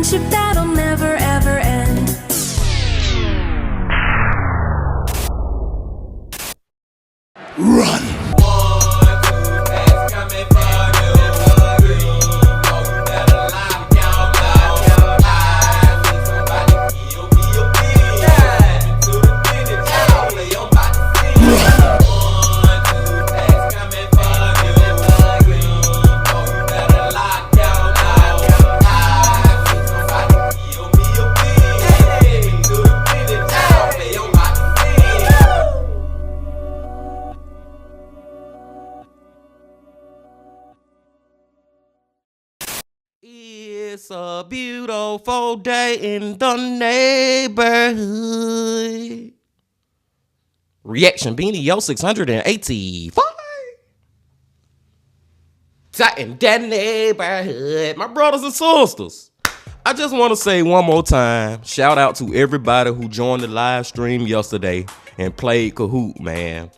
friendship that'll never ever end. Run! It's a beautiful day in the neighborhood. Reaction Beanie Yo 685. In that neighborhood, my brothers and sisters. I just want to say one more time, shout out to everybody who joined the live stream yesterday and played Kahoot, man.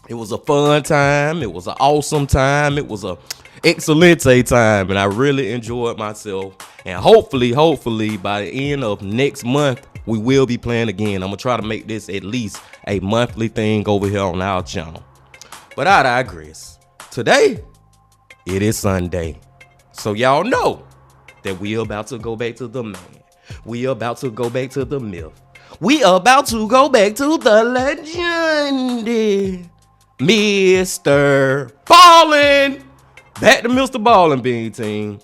It was a fun time. It was an awesome time. It was a excelente time, and I really enjoyed myself. And hopefully by the end of next month, we will be playing again. I'm gonna try to make this at least a monthly thing over here on our channel. But I digress. Today, it is Sunday. So y'all know that we about to go back to the man. We about to go back to the myth. We about to go back to the legend. MrBallen. Back to MrBallen, Bean Team.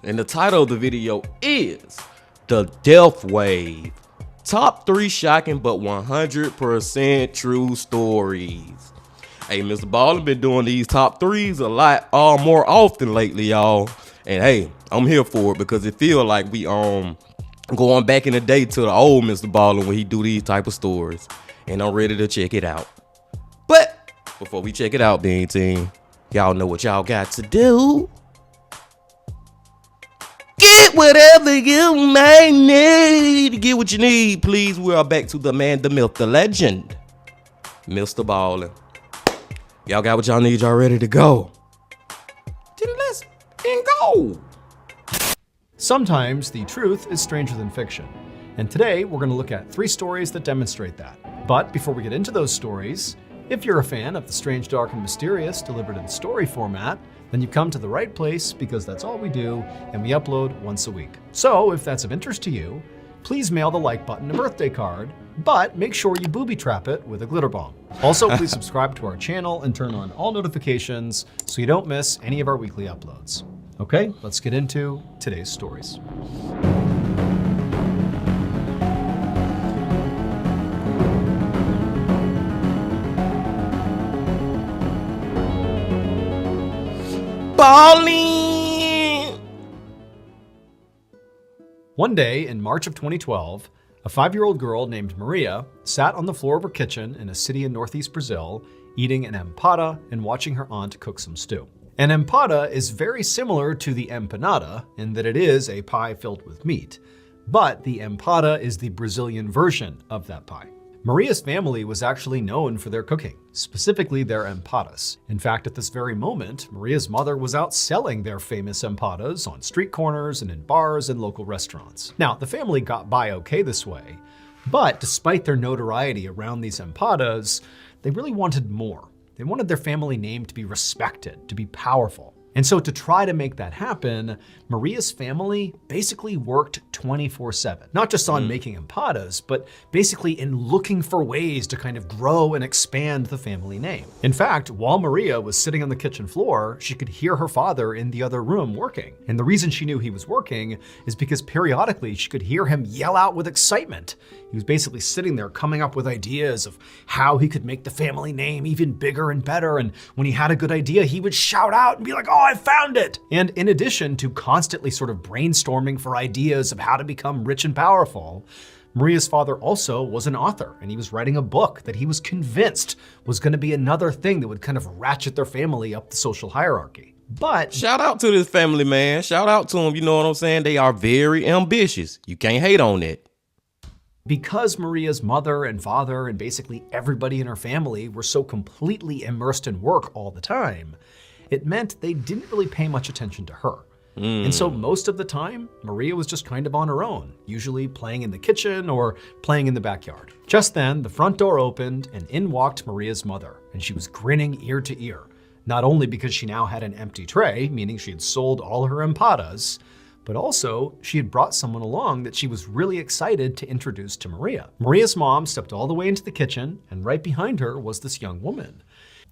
And the title of the video is The Death Wave. Top 3 shocking but 100% true stories. Hey, MrBallen been doing these top 3s a lot more often lately, y'all. And hey, I'm here for it because it feel like we going back in the day to the old MrBallen when he do these type of stories. And I'm ready to check it out. But before we check it out, Bean Team, y'all know what y'all got to do. Get whatever you may need. Get what you need, please. We are back to the man, the myth, the legend, MrBallen. Y'all got what y'all need. Y'all ready to go? Then let's go. Sometimes the truth is stranger than fiction. And today we're going to look at 3 stories that demonstrate that. But before we get into those stories, if you're a fan of the strange, dark, and mysterious delivered in story format, then you've come to the right place because that's all we do, and we upload once a week. So if that's of interest to you, please mail the like button a birthday card, but make sure you booby trap it with a glitter bomb. Also, please subscribe to our channel and turn on all notifications so you don't miss any of our weekly uploads. Okay, let's get into today's stories. Balling. One day in March of 2012, a 5-year-old girl named Maria sat on the floor of her kitchen in a city in northeast Brazil, eating an empada and watching her aunt cook some stew. An empada is very similar to the empanada in that it is a pie filled with meat, but the empada is the Brazilian version of that pie. Maria's family was actually known for their cooking, specifically their empadas. In fact, at this very moment, Maria's mother was out selling their famous empadas on street corners and in bars and local restaurants. Now, the family got by okay this way, but despite their notoriety around these empadas, they really wanted more. They wanted their family name to be respected, to be powerful. And so to try to make that happen, Maria's family basically worked 24/7, not just on making empadas, but basically in looking for ways to kind of grow and expand the family name. In fact, while Maria was sitting on the kitchen floor, she could hear her father in the other room working. And the reason she knew he was working is because periodically she could hear him yell out with excitement. He was basically sitting there coming up with ideas of how he could make the family name even bigger and better. And when he had a good idea, he would shout out and be like, "Oh, I found it!" And in addition to constantly sort of brainstorming for ideas of how to become rich and powerful, Maria's father also was an author, and he was writing a book that he was convinced was going to be another thing that would kind of ratchet their family up the social hierarchy. But shout out to this family, man. Shout out to them. You know what I'm saying? They are very ambitious. You can't hate on it. Because Maria's mother and father and basically everybody in her family were so completely immersed in work all the time, it meant they didn't really pay much attention to her. And so most of the time, Maria was just kind of on her own, usually playing in the kitchen or playing in the backyard. Just then, the front door opened and in walked Maria's mother, and she was grinning ear to ear, not only because she now had an empty tray, meaning she had sold all her empadas, but also she had brought someone along that she was really excited to introduce to Maria. Maria's mom stepped all the way into the kitchen, and right behind her was this young woman.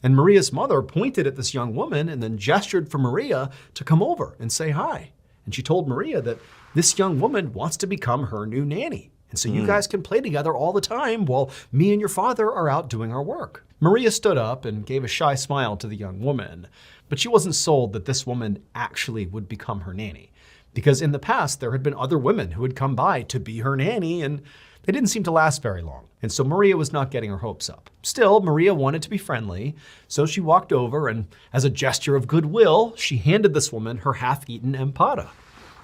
And Maria's mother pointed at this young woman and then gestured for Maria to come over and say hi. And she told Maria that this young woman wants to become her new nanny. And so you guys can play together all the time while me and your father are out doing our work. Maria stood up and gave a shy smile to the young woman, but she wasn't sold that this woman actually would become her nanny. Because in the past, there had been other women who had come by to be her nanny, and they didn't seem to last very long. And so Maria was not getting her hopes up. Still, Maria wanted to be friendly, so she walked over and, as a gesture of goodwill, she handed this woman her half-eaten empada.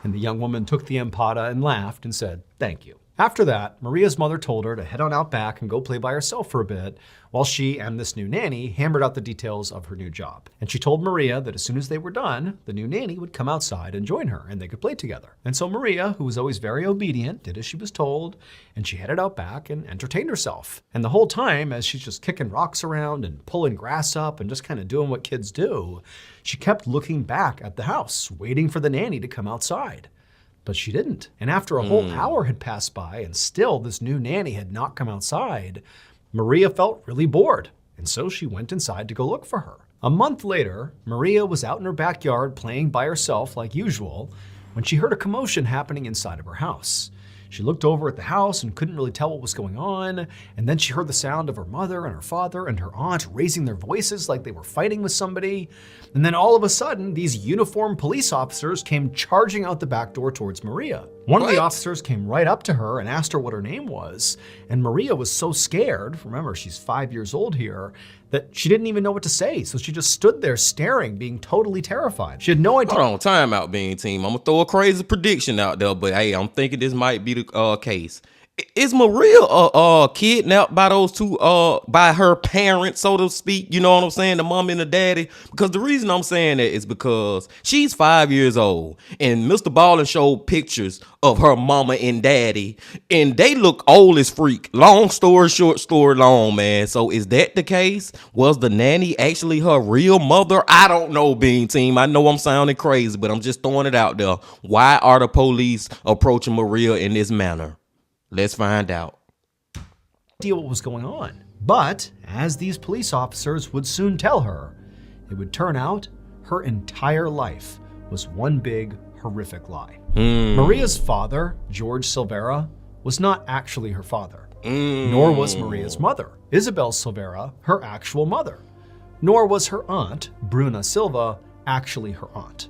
And the young woman took the empada and laughed and said, "Thank you." After that, Maria's mother told her to head on out back and go play by herself for a bit, while she and this new nanny hammered out the details of her new job. And she told Maria that as soon as they were done, the new nanny would come outside and join her, and they could play together. And so Maria, who was always very obedient, did as she was told, and she headed out back and entertained herself. And the whole time, as she's just kicking rocks around and pulling grass up and just kind of doing what kids do, she kept looking back at the house, waiting for the nanny to come outside. But she didn't. And after a whole hour had passed by and still this new nanny had not come outside, Maria felt really bored. And so she went inside to go look for her. A month later, Maria was out in her backyard playing by herself like usual when she heard a commotion happening inside of her house. She looked over at the house and couldn't really tell what was going on, and then she heard the sound of her mother and her father and her aunt raising their voices like they were fighting with somebody. And then all of a sudden, these uniformed police officers came charging out the back door towards Maria. One of the officers came right up to her and asked her what her name was, and Maria was so scared, remember she's 5 years old here, that she didn't even know what to say. So she just stood there staring, being totally terrified. She had no idea. Hold on, time out, Bean Team. I'm gonna throw a crazy prediction out there, but hey, I'm thinking this might be the case. Is Maria kidnapped by those two, by her parents, so to speak? You know what I'm saying? The mom and the daddy? Because the reason I'm saying that is because she's 5 years old, and MrBallen showed pictures of her mama and daddy, and they look old as freak. Long story short, story long, man. So is that the case? Was the nanny actually her real mother? I don't know, Bean Team. I know I'm sounding crazy, but I'm just throwing it out there. Why are the police approaching Maria in this manner? Let's find out. What was going on. But as these police officers would soon tell her, it would turn out her entire life was one big horrific lie. Maria's father, George Silvera, was not actually her father, nor was Maria's mother, Isabel Silvera, her actual mother, nor was her aunt, Bruna Silva, actually her aunt.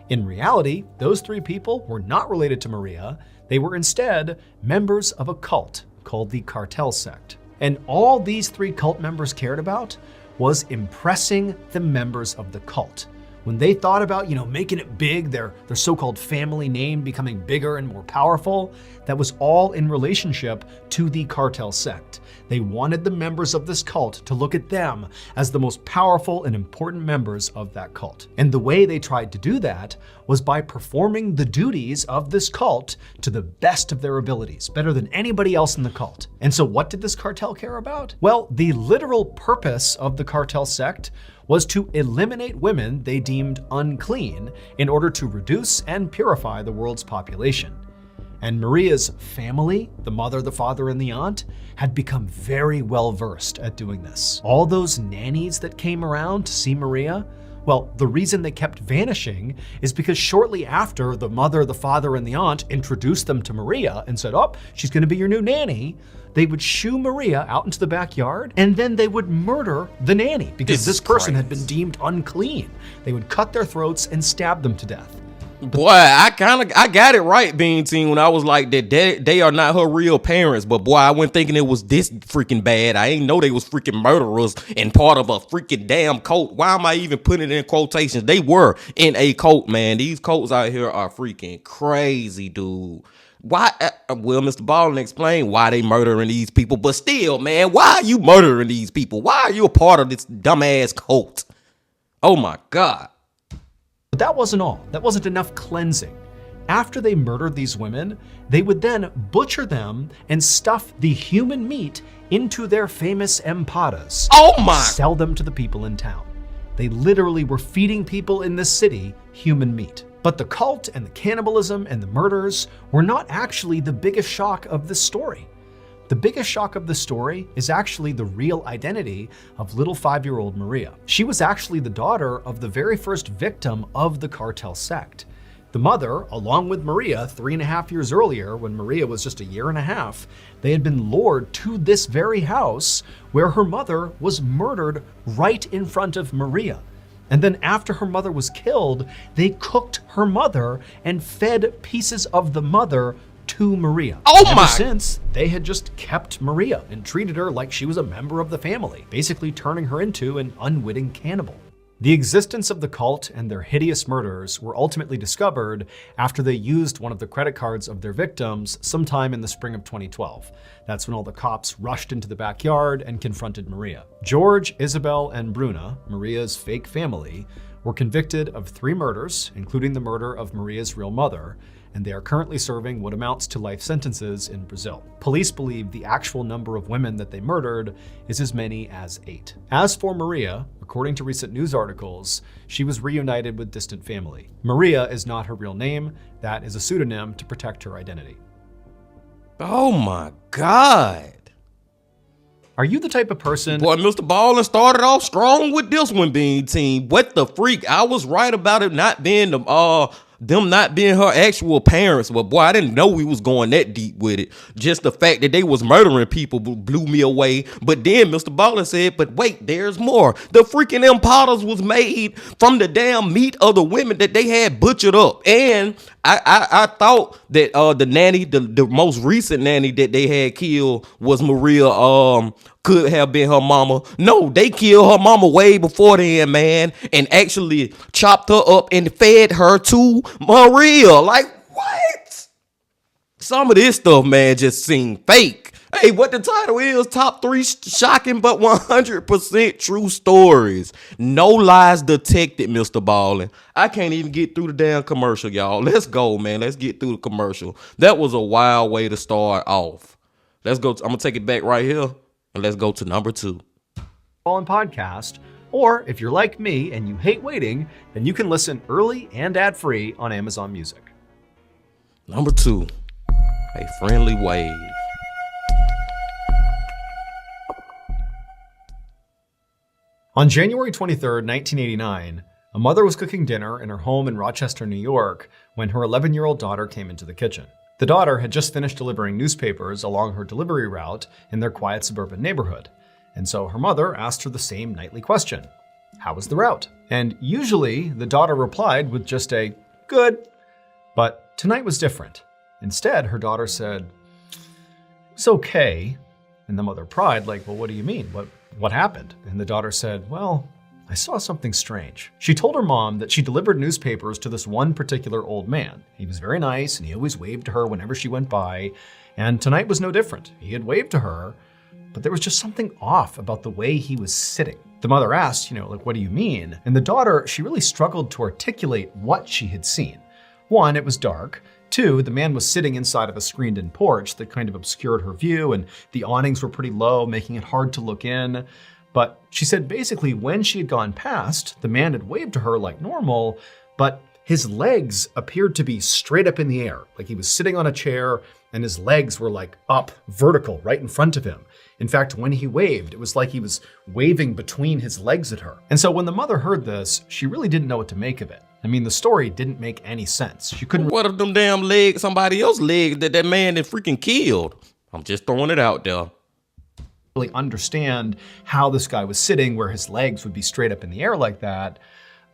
In reality, those three people were not related to Maria. They were instead members of a cult called the Cartel Sect. And all these three cult members cared about was impressing the members of the cult. When they thought about, making it big, their so-called family name becoming bigger and more powerful, that was all in relationship to the Cartel Sect. They wanted the members of this cult to look at them as the most powerful and important members of that cult. And the way they tried to do that was by performing the duties of this cult to the best of their abilities, better than anybody else in the cult. And so what did this cartel care about? Well, the literal purpose of the Cartel Sect was to eliminate women they deemed unclean in order to reduce and purify the world's population. And Maria's family, the mother, the father, and the aunt, had become very well versed at doing this. All those nannies that came around to see Maria, well, the reason they kept vanishing is because shortly after the mother, the father, and the aunt introduced them to Maria and said, "Oh, she's gonna be your new nanny," they would shoo Maria out into the backyard, and then they would murder the nanny because this person had been deemed unclean. They would cut their throats and stab them to death. Boy, I got it right, Bean Team, when I was like that they are not her real parents. But boy, I wasn't thinking it was this freaking bad. I ain't know they was freaking murderers and part of a freaking damn cult. Why am I even putting it in quotations? They were in a cult, man. These cults out here are freaking crazy, dude. Why? Well, MrBallen explained why they murdering these people, but still, man, why are you murdering these people? Why are you a part of this dumbass cult? Oh my God. But that wasn't all. That wasn't enough cleansing. After they murdered these women, they would then butcher them and stuff the human meat into their famous empadas. Oh my! Sell them to the people in town. They literally were feeding people in this city human meat. But the cult and the cannibalism and the murders were not actually the biggest shock of this story. The biggest shock of the story is actually the real identity of little 5-year-old Maria. She was actually the daughter of the very first victim of the cartel sect. The mother, along with Maria 3.5 years earlier, when Maria was just 1.5 years, they had been lured to this very house where her mother was murdered right in front of Maria. And then after her mother was killed, they cooked her mother and fed pieces of the mother to Maria. Oh my! Ever since, they had just kept Maria and treated her like she was a member of the family, basically turning her into an unwitting cannibal. The existence of the cult and their hideous murders were ultimately discovered after they used one of the credit cards of their victims sometime in the spring of 2012. That's when all the cops rushed into the backyard and confronted Maria. George, Isabel, and Bruna, Maria's fake family, were convicted of 3 murders, including the murder of Maria's real mother, and they are currently serving what amounts to life sentences in Brazil. Police believe the actual number of women that they murdered is as many as 8. As for Maria, according to recent news articles, she was reunited with distant family. Maria is not her real name. That is a pseudonym to protect her identity. Oh my God. Are you the type of person... Boy, MrBallen started off strong with this one being team. What the freak? I was right about it not being them not being her actual parents, but boy, I didn't know we was going that deep with it. Just the fact that they was murdering people blew me away. But then MrBallen said, but wait, there's more. The freaking empadas was made from the damn meat of the women that they had butchered up. And I thought that the nanny, the most recent nanny that they had killed was Maria, could have been her mama. No, they killed her mama way before then, man, and actually chopped her up and fed her to Maria. Like, what? Some of this stuff, man, just seemed fake. Hey, what the title is, Top 3 Shocking but 100% True Stories. No lies detected, MrBallen. I can't even get through the damn commercial, y'all. Let's go, man. Let's get through the commercial. That was a wild way to start off. Let's go. I'm going to take it back right here. And let's go to number 2. MrBallen podcast, or if you're like me and you hate waiting, then you can listen early and ad-free on Amazon Music. Number 2, A Friendly Wave. On January 23rd, 1989, a mother was cooking dinner in her home in Rochester, New York, when her 11-year-old daughter came into the kitchen. The daughter had just finished delivering newspapers along her delivery route in their quiet suburban neighborhood, and so her mother asked her the same nightly question: how was the route? And usually the daughter replied with just a good, but tonight was different. Instead, her daughter said, "It's okay." And the mother pried, like, well, what do you mean? What happened? And the daughter said, well, I saw something strange. She told her mom that she delivered newspapers to this one particular old man. He was very nice and he always waved to her whenever she went by. And tonight was no different. He had waved to her, but there was just something off about the way he was sitting. The mother asked, like, what do you mean? And the daughter, she really struggled to articulate what she had seen. 1, it was dark. 2, the man was sitting inside of a screened-in porch that kind of obscured her view, and the awnings were pretty low, making it hard to look in. But she said basically when she had gone past, the man had waved to her like normal, but his legs appeared to be straight up in the air, like he was sitting on a chair and his legs were like up, vertical, right in front of him. In fact, when he waved, it was like he was waving between his legs at her. And so when the mother heard this, she really didn't know what to make of it. I mean, the story didn't make any sense. She couldn't... What if them damn legs, somebody else's legs that man had freaking killed? I'm just throwing it out there. Really understand how this guy was sitting where his legs would be straight up in the air like that.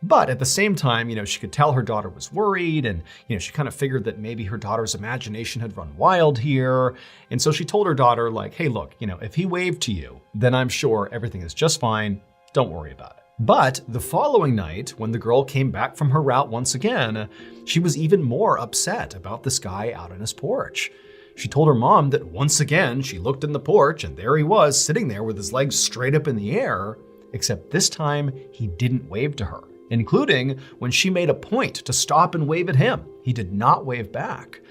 But at the same time, she could tell her daughter was worried and, she kind of figured that maybe her daughter's imagination had run wild here. And so she told her daughter, like, hey, look, if he waved to you, then I'm sure everything is just fine. Don't worry about it. But the following night, when the girl came back from her route once again, she was even more upset about this guy out on his porch. She told her mom that once again, she looked in the porch and there he was sitting there with his legs straight up in the air, except this time he didn't wave to her. including when she made a point to stop and wave at him. He did not wave back.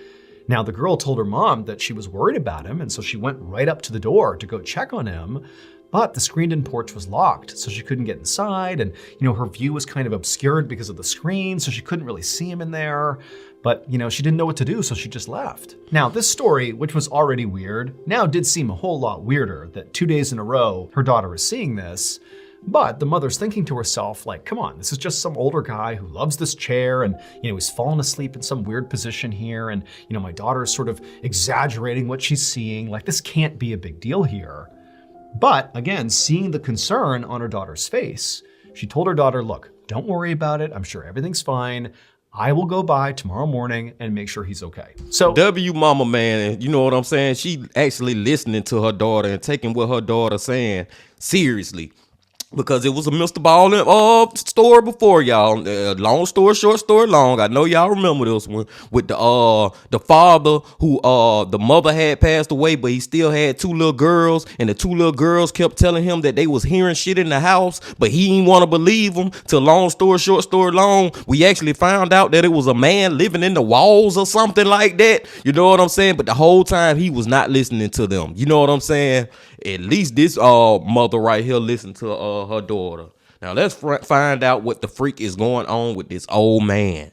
Now, the girl told her mom that she was worried about him, and so she went right up to the door to go check on him. But the screened-in porch was locked, so she couldn't get inside, and her view was kind of obscured because of the screen, so she couldn't really see him in there. But she didn't know what to do, so she just left. Now, this story, which was already weird, now did seem a whole lot weirder that 2 days in a row her daughter is seeing this. But the mother's thinking to herself, like, come on, this is just some older guy who loves this chair and, he's fallen asleep in some weird position here. And, my daughter is sort of exaggerating what she's seeing. Like, this can't be a big deal here. But again, seeing the concern on her daughter's face, she told her daughter, look, don't worry about it. I'm sure everything's fine. I will go by tomorrow morning and make sure he's okay. So W mama, man, you know what I'm saying? She actually listening to her daughter and taking what her daughter saying seriously. Because it was a MrBallen story before, y'all. Long story, short story long. I know y'all remember this one with the father who the mother had passed away, but he still had 2 little girls, and the 2 little girls kept telling him that they was hearing shit in the house, but he didn't want to believe them. Till long story, short story long, we actually found out that it was a man living in the walls or something like that. You know what I'm saying? But the whole time he was not listening to them. You know what I'm saying? At least this mother right here listened to her daughter. Now let's find out what the freak is going on with this old man.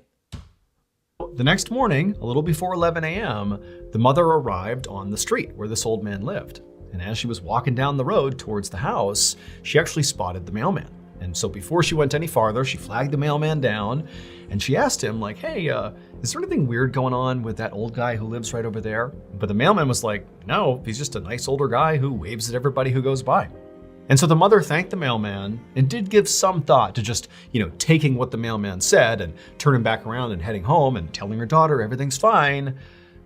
The next morning, a little before 11 a.m., the mother arrived on the street where this old man lived. And as she was walking down the road towards the house, she actually spotted the mailman. And so before she went any farther, she flagged the mailman down and she asked him, like, hey, is there anything weird going on with that old guy who lives right over there? But the mailman was like, no, he's just a nice older guy who waves at everybody who goes by. And so the mother thanked the mailman and did give some thought to just, taking what the mailman said and turning back around and heading home and telling her daughter everything's fine.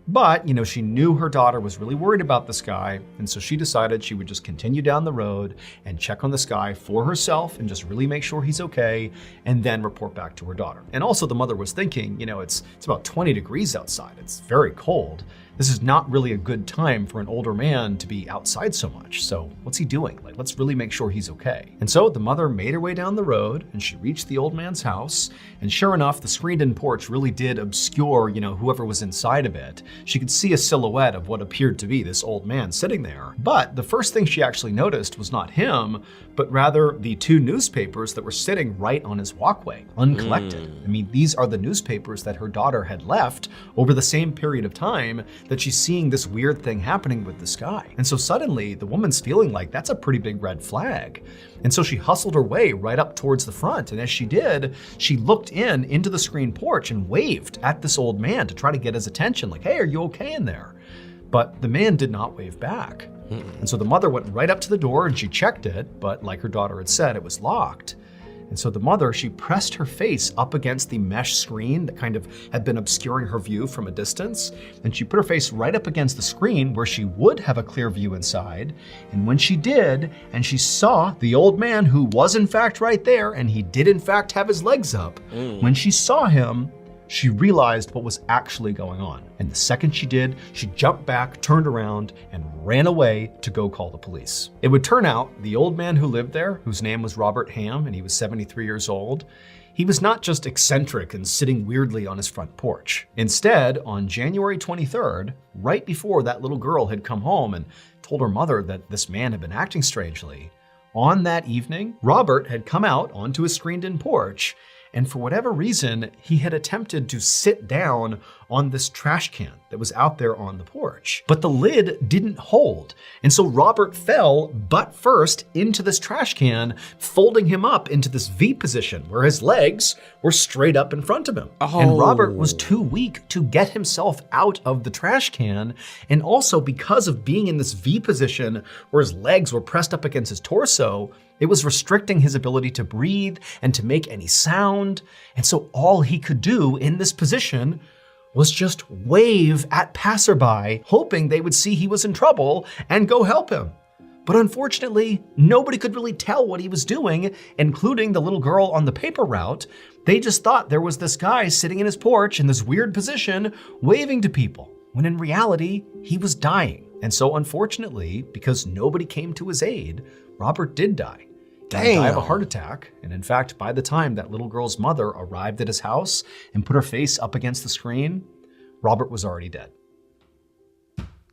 But, she knew her daughter was really worried about this guy, and so she decided she would just continue down the road and check on this guy for herself and just really make sure he's okay, and then report back to her daughter. And also the mother was thinking, it's about 20 degrees outside. It's very cold. This is not really a good time for an older man to be outside so much. So what's he doing? Like, let's really make sure he's okay. And so the mother made her way down the road and she reached the old man's house. And sure enough, the screened-in porch really did obscure, whoever was inside of it. She could see a silhouette of what appeared to be this old man sitting there. But the first thing she actually noticed was not him, but rather the 2 newspapers that were sitting right on his walkway, uncollected. I mean, these are the newspapers that her daughter had left over the same period of time that she's seeing this weird thing happening with this guy. And so suddenly the woman's feeling like that's a pretty big red flag. And so she hustled her way right up towards the front. And as she did, she looked into the screen porch and waved at this old man to try to get his attention. Like, hey, are you okay in there? But the man did not wave back. And so the mother went right up to the door and she checked it. But like her daughter had said, it was locked. And so the mother, she pressed her face up against the mesh screen that kind of had been obscuring her view from a distance. And she put her face right up against the screen where she would have a clear view inside. And when she did, and she saw the old man who was in fact right there, and he did in fact have his legs up, when she saw him, she realized what was actually going on. And the second she did, she jumped back, turned around, and ran away to go call the police. It would turn out the old man who lived there, whose name was Robert Ham, and he was 73 years old, he was not just eccentric and sitting weirdly on his front porch. Instead, on January 23rd, right before that little girl had come home and told her mother that this man had been acting strangely, on that evening, Robert had come out onto his screened-in porch, and for whatever reason, he had attempted to sit down on this trash can that was out there on the porch. But the lid didn't hold. And so Robert fell butt first into this trash can, folding him up into this V position where his legs were straight up in front of him. And Robert was too weak to get himself out of the trash can. And also because of being in this V position where his legs were pressed up against his torso, it was restricting his ability to breathe and to make any sound. And so all he could do in this position was just wave at passerby, hoping they would see he was in trouble and go help him. But unfortunately, nobody could really tell what he was doing, including the little girl on the paper route. They just thought there was this guy sitting in his porch in this weird position, waving to people, when in reality, he was dying. And so unfortunately, because nobody came to his aid, Robert did die. and die of a Damn. heart attack. And in fact, by the time that little girl's mother arrived at his house and put her face up against the screen, Robert was already dead.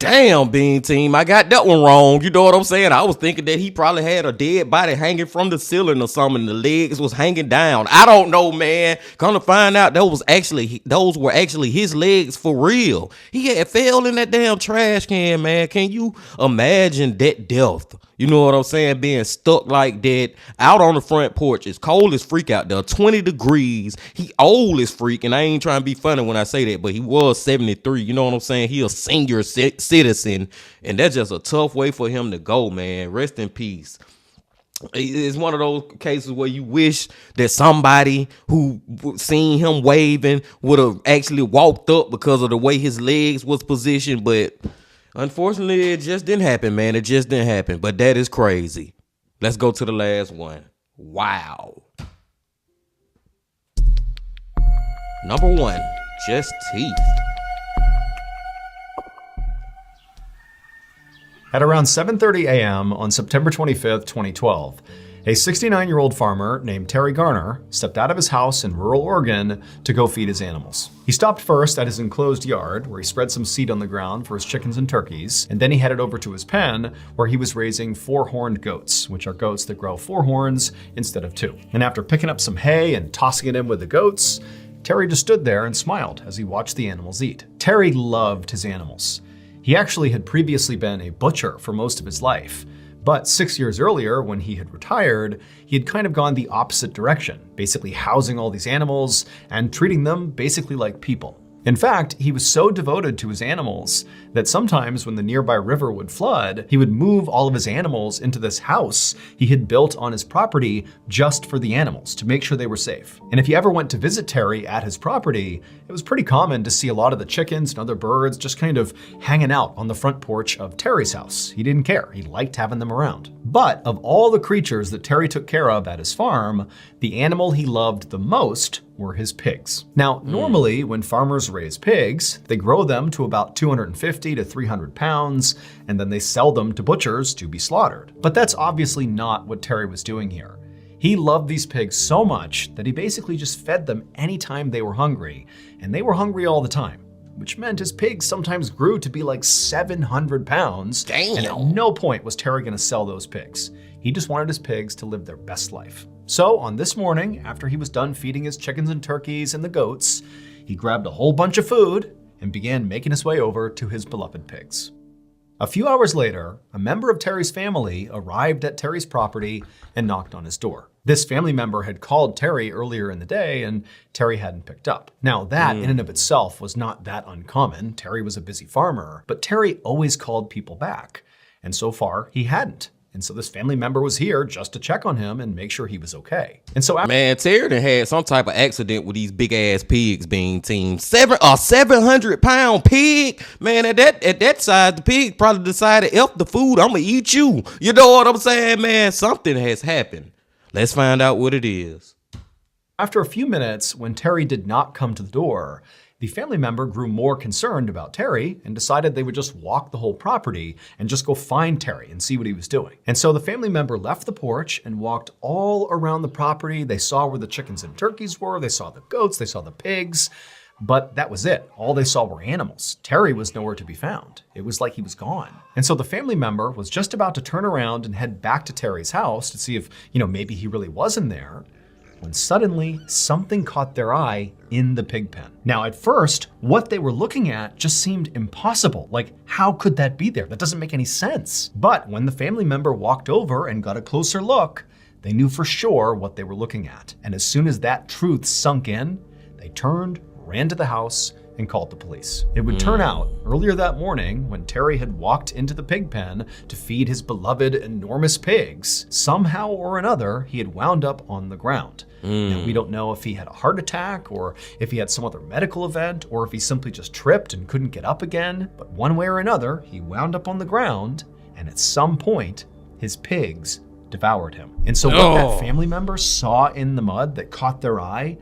Damn, Bean Team, I got that one wrong. You know what I'm saying? I was thinking that he probably had a dead body hanging from the ceiling or something, and the legs was hanging down. I don't know, man. Come to find out, those were actually his legs for real. He had fell in that damn trash can, man. Can you imagine that death? You know what I'm saying? Being stuck like that out on the front porch. It's cold as freak out there, 20 degrees. He old as freak, and I ain't trying to be funny when I say that, but he was 73. You know what I'm saying? He a senior citizen, and that's just a tough way for him to go, man. Rest in peace. It's one of those cases where you wish that somebody who seen him waving would have actually walked up because of the way his legs was positioned, but unfortunately, it just didn't happen, man. It just didn't happen. But that is crazy. Let's go to the last one. Wow. Number 1, just teeth. At around 7:30 a.m. on September 25th, 2012, a 69-year-old farmer named Terry Garner stepped out of his house in rural Oregon to go feed his animals. He stopped first at his enclosed yard, where he spread some seed on the ground for his chickens and turkeys, and then he headed over to his pen, where he was raising 4-horned goats, which are goats that grow 4 horns instead of 2. And after picking up some hay and tossing it in with the goats, Terry just stood there and smiled as he watched the animals eat. Terry loved his animals. He actually had previously been a butcher for most of his life, but 6 years earlier, when he had retired, he had kind of gone the opposite direction, basically housing all these animals and treating them basically like people. In fact, he was so devoted to his animals that sometimes when the nearby river would flood, he would move all of his animals into this house he had built on his property just for the animals to make sure they were safe. And if you ever went to visit Terry at his property, it was pretty common to see a lot of the chickens and other birds just kind of hanging out on the front porch of Terry's house. He didn't care. He liked having them around. But of all the creatures that Terry took care of at his farm, the animal he loved the most were his pigs. Now, normally when farmers raise pigs, they grow them to about 250 to 300 pounds, and then they sell them to butchers to be slaughtered. But that's obviously not what Terry was doing here. He loved these pigs so much that he basically just fed them anytime they were hungry, and they were hungry all the time, which meant his pigs sometimes grew to be like 700 pounds. Damn. And at no point was Terry gonna sell those pigs. He just wanted his pigs to live their best life. So on this morning, after he was done feeding his chickens and turkeys and the goats, he grabbed a whole bunch of food and began making his way over to his beloved pigs. A few hours later, a member of Terry's family arrived at Terry's property and knocked on his door. This family member had called Terry earlier in the day and Terry hadn't picked up. Now that in and of itself was not that uncommon. Terry was a busy farmer, but Terry always called people back. And so far he hadn't. And so this family member was here just to check on him and make sure he was okay. And so Man, Terry done had some type of accident with these big ass pigs being team. 700-pound pig. Man, at that size, the pig probably decided, F the food, I'm gonna eat you. You know what I'm saying, man? Something has happened. Let's find out what it is. after a few minutes, when Terry did not come to the door, the family member grew more concerned about Terry and decided they would just walk the whole property and just go find Terry and see what he was doing. And so the family member left the porch and walked all around the property. They saw where the chickens and turkeys were, they saw the goats, they saw the pigs, but that was it. All they saw were animals. Terry was nowhere to be found. It was like he was gone. And so the family member was just about to turn around and head back to Terry's house to see if, maybe he really was in there, when suddenly something caught their eye in the pig pen. Now, at first, what they were looking at just seemed impossible. Like, how could that be there? That doesn't make any sense. But when the family member walked over and got a closer look, they knew for sure what they were looking at. And as soon as that truth sunk in, they turned, ran to the house, and called the police. It would turn out, earlier that morning, when Terry had walked into the pig pen to feed his beloved enormous pigs, somehow or another, he had wound up on the ground. Now, we don't know if he had a heart attack, or if he had some other medical event, or if he simply just tripped and couldn't get up again, but one way or another, he wound up on the ground, and at some point, his pigs devoured him. And so what that family member saw in the mud that caught their eye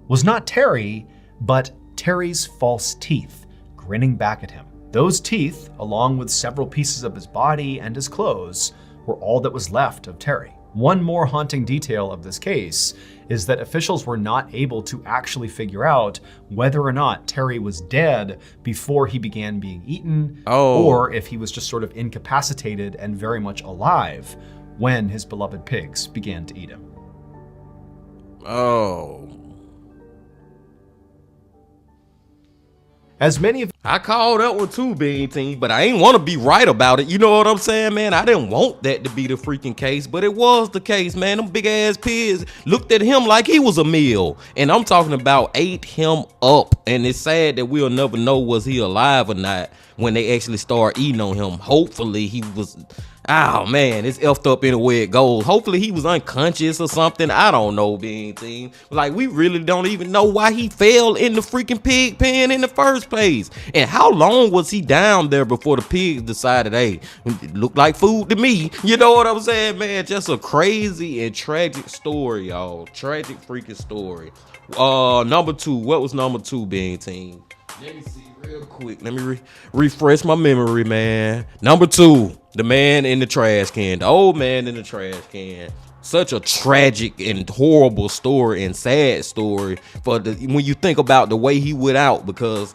was not Terry, but Terry's false teeth grinning back at him. Those teeth, along with several pieces of his body and his clothes, were all that was left of Terry. One more haunting detail of this case is that officials were not able to actually figure out whether or not Terry was dead before he began being eaten, or if he was just sort of incapacitated and very much alive when his beloved pigs began to eat him. Oh. As many of I called that one too, Bean Team, but I ain't want to be right about it. You know what I'm saying, man? I didn't want that to be the freaking case, but it was the case, man. Them big ass pigs looked at him like he was a meal, and I'm talking about ate him up. And it's sad that we'll never know was he alive or not when they actually start eating on him. Hopefully he was. Oh man, it's effed up anywhere it goes. Hopefully he was unconscious or something. I don't know, Bean Team. Like, we really don't even know why he fell in the freaking pig pen in the first place. And how long was he down there before the pigs decided, hey, it looked like food to me? You know what I'm saying, man? Just a crazy and tragic story, y'all. Tragic freaking story. Number two. What was number two, Bean Team? Let me see real quick. Let me refresh my memory, man. Number two, the man in the trash can. The old man in the trash can. Such a tragic and horrible story and sad story when you think about the way he went out, because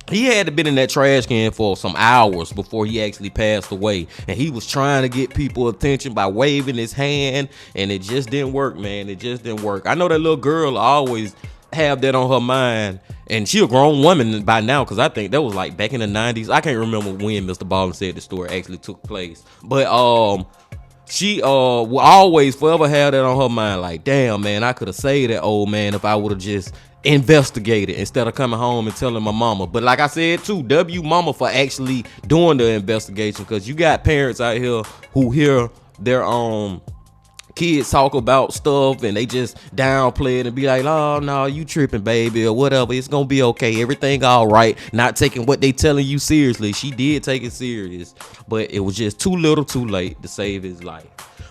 he had to been in that trash can for some hours before he actually passed away. And he was trying to get people attention by waving his hand, and it just didn't work, man. It just didn't work. I know that little girl always have that on her mind, and she a grown woman by now, because I think that was like back in the 90s. I can't remember when MrBallen said the story actually took place, but she will always forever have that on her mind, like, damn, man, I could have saved that old man if I would have just investigated instead of coming home and telling my mama. But like I said too, W mama for actually doing the investigation, because you got parents out here who hear their kids talk about stuff and they just downplay it and be like, oh no, you tripping, baby, or whatever, it's gonna be okay, everything all right, not taking what they telling you seriously. She did take it serious, but it was just too little too late to save his life.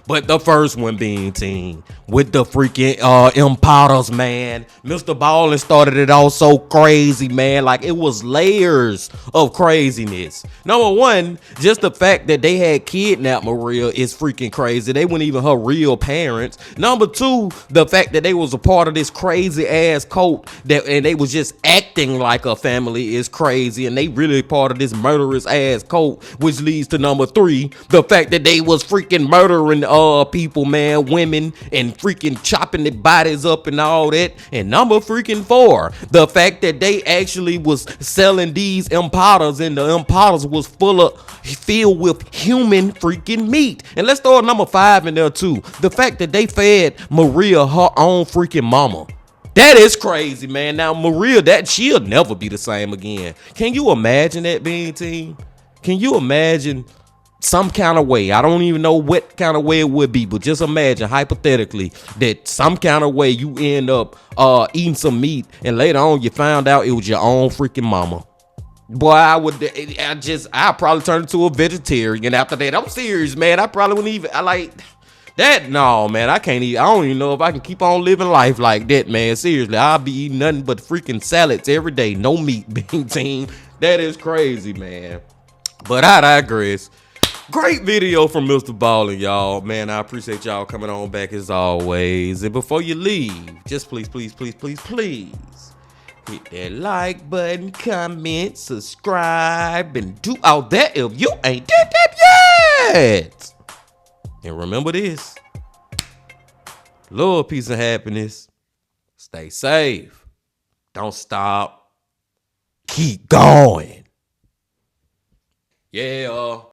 But the first one, Being Team, with the freaking impalas, man. MrBallen started it all so crazy, man. Like, it was layers of craziness. Number one, just the fact that they had kidnapped Maria is freaking crazy. They weren't even her real parents. Number two, the fact that they was a part of this crazy ass cult and they was just acting like a family is crazy, and they really part of this murderous ass cult, which leads to number three, the fact that they was freaking murdering people, man, women, and freaking chopping their bodies up and all that. And number freaking four, the fact that they actually was selling these impalas, and the impalas was filled with human freaking meat. And let's throw a number five in there too, the fact that they fed Maria her own freaking mama. That is crazy, man. Now Maria, that she'll never be the same again. Can you imagine that, Being Team? Can you imagine some kind of way? I don't even know what kind of way it would be, but just imagine hypothetically that some kind of way you end up eating some meat and later on you found out it was your own freaking mama. Boy, I'd probably turn into a vegetarian after that. I'm serious, man. I probably wouldn't even, no, man, I can't eat. I don't even know if I can keep on living life like that, man. Seriously, I'll be eating nothing but freaking salads every day. No meat, Being Team. That is crazy, man. But I digress. Great video from MrBallen, y'all. Man, I appreciate y'all coming on back as always. And before you leave, just please hit that like button, comment, subscribe, and do all that if you ain't did that yet. And remember this: love, peace, and happiness. Stay safe. Don't stop. Keep going. Yeah.